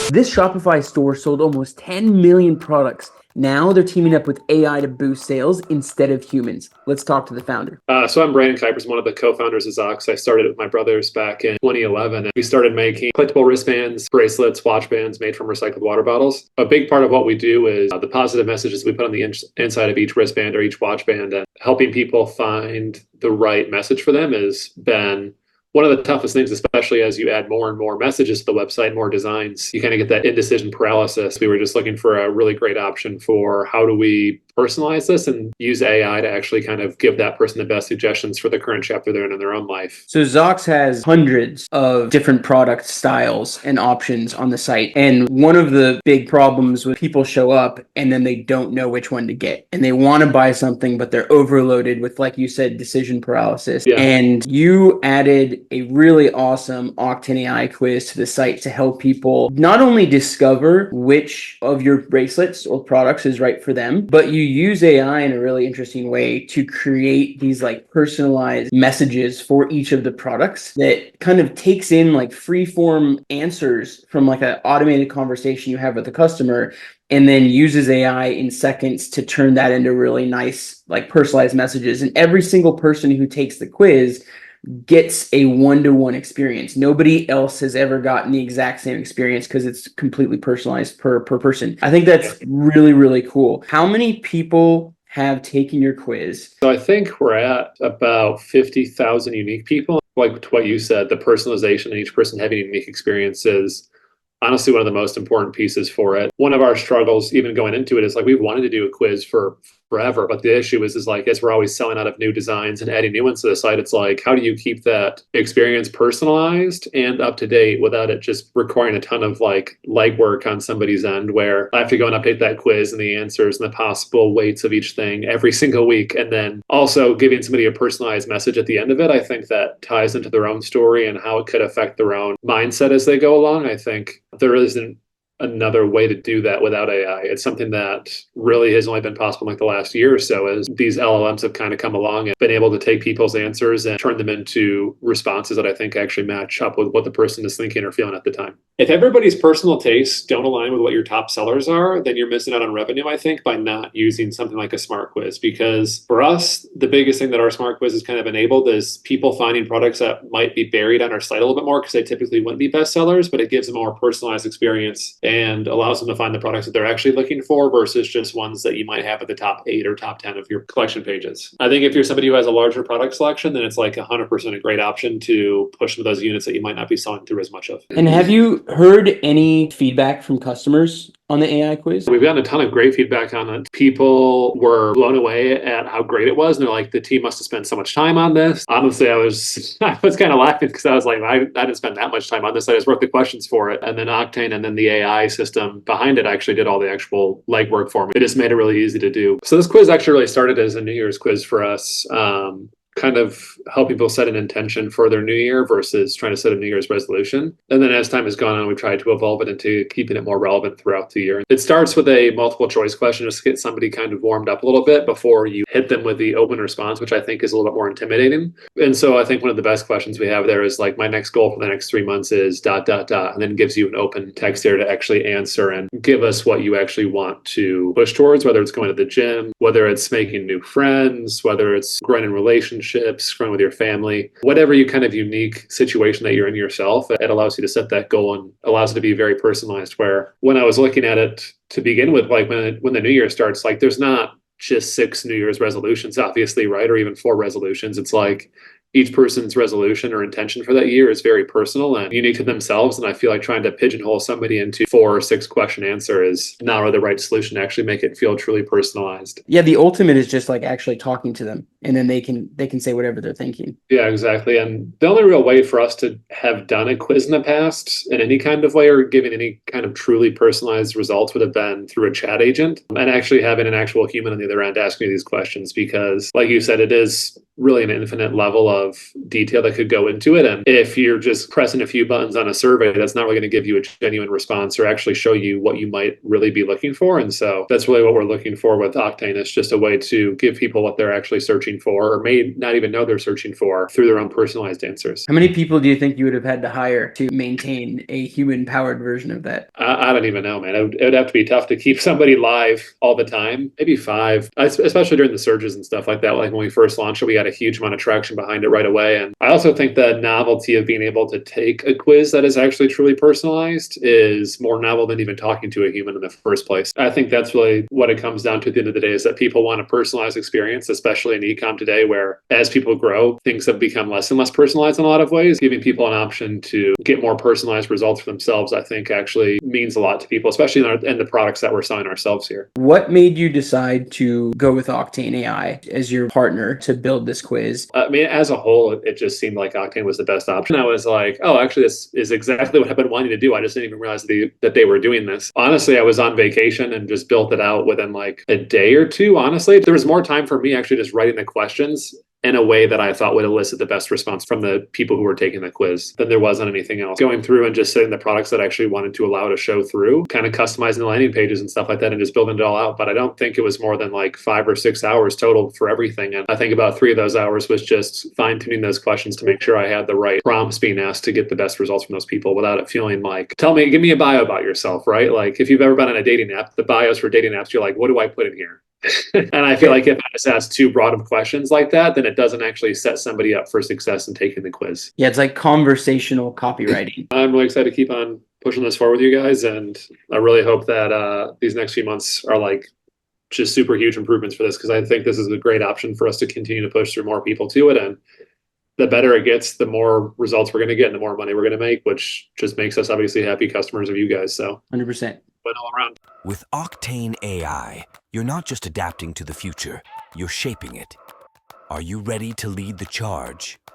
This Shopify store sold almost 10 million products. Now they're teaming up with AI to boost sales instead of humans. Let's talk to the founder. So I'm Brandon Kuipers, one of the co-founders of Zox. I started with my brothers back in 2011, and we started making collectible wristbands, bracelets, watch bands made from recycled water bottles. A big part of what we do is the positive messages we put on the inside of each wristband or each watch band, and helping people find the right message for them has been one of the toughest things, especially as you add more and more messages to the website, more designs. You kind of get that indecision paralysis. We were just looking for a really great option for how do we personalize this and use AI to actually kind of give that person the best suggestions for the current chapter they're in their own life. So Zox has hundreds of different product styles and options on the site. And one of the big problems with people show up and then they don't know which one to get. And they want to buy something, but they're overloaded with, like you said, decision paralysis. Yeah. And you added a really awesome Octane AI quiz to the site to help people not only discover which of your bracelets or products is right for them, but you use AI in a really interesting way to create these like personalized messages for each of the products that kind of takes in like free form answers from like an automated conversation you have with the customer, and then uses AI in seconds to turn that into really nice, like personalized messages. And every single person who takes the quiz gets a one-to-one experience. Nobody else has ever gotten the exact same experience because it's completely personalized per person. I think that's really, really cool. How many people have taken your quiz? So I think we're at about 50,000 unique people. Like what you said, the personalization and each person having a unique experience is honestly one of the most important pieces for it. One of our struggles even going into it is like we wanted to do a quiz for forever, but the issue is like as we're always selling out of new designs and adding new ones to the site, it's like how do you keep that experience personalized and up to date without it just requiring a ton of like legwork on somebody's end where I have to go and update that quiz and the answers and the possible weights of each thing every single week, and then also giving somebody a personalized message at the end of it. I think that ties into their own story and how it could affect their own mindset as they go along. I think there isn't another way to do that without AI. It's something that really has only been possible in like the last year or so as these LLMs have kind of come along and been able to take people's answers and turn them into responses that I think actually match up with what the person is thinking or feeling at the time. If everybody's personal tastes don't align with what your top sellers are, then you're missing out on revenue, I think, by not using something like a smart quiz. Because for us, the biggest thing that our smart quiz has kind of enabled is people finding products that might be buried on our site a little bit more because they typically wouldn't be bestsellers, but it gives them a more personalized experience and allows them to find the products that they're actually looking for versus just ones that you might have at the top 8 or top 10 of your collection pages. I think if you're somebody who has a larger product selection, then it's like 100% a great option to push some of those units that you might not be selling through as much of. And have you heard any feedback from customers on the AI quiz? We've gotten a ton of great feedback on it. People were blown away at how great it was. And they're like, the team must have spent so much time on this. Honestly, I was kind of laughing because I was like, I didn't spend that much time on this. I just wrote the questions for it. And then Octane and then the AI system behind it actually did all the actual legwork for me. It just made it really easy to do. So this quiz actually really started as a New Year's quiz for us. Kind of help people set an intention for their new year versus trying to set a New Year's resolution. And then as time has gone on, we've tried to evolve it into keeping it more relevant throughout the year. It starts with a multiple choice question just to get somebody kind of warmed up a little bit before you hit them with the open response, which I think is a little bit more intimidating. And so I think one of the best questions we have there is like, my next goal for the next 3 months is ... and then gives you an open text there to actually answer and give us what you actually want to push towards, whether it's going to the gym, whether it's making new friends, whether it's growing in relationships, growing with your family, whatever you kind of unique situation that you're in yourself, it allows you to set that goal and allows it to be very personalized. Where when I was looking at it to begin with, like when the new year starts, like there's not just 6 New Year's resolutions, obviously, right? Or even 4 resolutions. It's like each person's resolution or intention for that year is very personal and unique to themselves. And I feel like trying to pigeonhole somebody into 4 or 6 question answer is not really the right solution to actually make it feel truly personalized. Yeah, the ultimate is just like actually talking to them, and then they can say whatever they're thinking. Yeah, exactly. And the only real way for us to have done a quiz in the past in any kind of way or giving any kind of truly personalized results would have been through a chat agent and actually having an actual human on the other end asking you these questions, because like you said, it is really an infinite level of detail that could go into it. And if you're just pressing a few buttons on a survey, that's not really going to give you a genuine response or actually show you what you might really be looking for. And so that's really what we're looking for with Octane. It's just a way to give people what they're actually searching for, or may not even know they're searching for, through their own personalized answers. How many people do you think you would have had to hire to maintain a human-powered version of that? I don't even know, man. It would have to be tough to keep somebody live all the time. Maybe five, especially during the surges and stuff like that. Like when we first launched it, we had a huge amount of traction behind it right away. And I also think the novelty of being able to take a quiz that is actually truly personalized is more novel than even talking to a human in the first place. I think that's really what it comes down to at the end of the day, is that people want a personalized experience, especially in e-com today, where as people grow, things have become less and less personalized in a lot of ways. Giving people an option to get more personalized results for themselves, I think actually means a lot to people, especially in the products that we're selling ourselves here. What made you decide to go with Octane AI as your partner to build this quiz? I mean, as a whole, it just seemed like Octane was the best option. I was like, oh, actually, this is exactly what I've been wanting to do. I just didn't even realize that they were doing this. Honestly, I was on vacation and just built it out within like a day or two, honestly. There was more time for me actually just writing the questions in a way that I thought would elicit the best response from the people who were taking the quiz than there was on anything else. Going through and just setting the products that I actually wanted to allow to show through, kind of customizing the landing pages and stuff like that and just building it all out. But I don't think it was more than like 5 or 6 hours total for everything. And I think about 3 of those hours was just fine tuning those questions to make sure I had the right prompts being asked to get the best results from those people without it feeling like, give me a bio about yourself, right? Like if you've ever been on a dating app, the bios for dating apps, you're like, what do I put in here? And I feel like if I just ask too broad of questions like that, then it doesn't actually set somebody up for success in taking the quiz. Yeah, it's like conversational copywriting. I'm really excited to keep on pushing this forward with you guys. And I really hope that these next few months are like just super huge improvements for this, because I think this is a great option for us to continue to push through more people to it. And the better it gets, the more results we're going to get and the more money we're going to make, which just makes us obviously happy customers of you guys. So 100%. win all around. With Octane AI, you're not just adapting to the future, you're shaping it. Are you ready to lead the charge?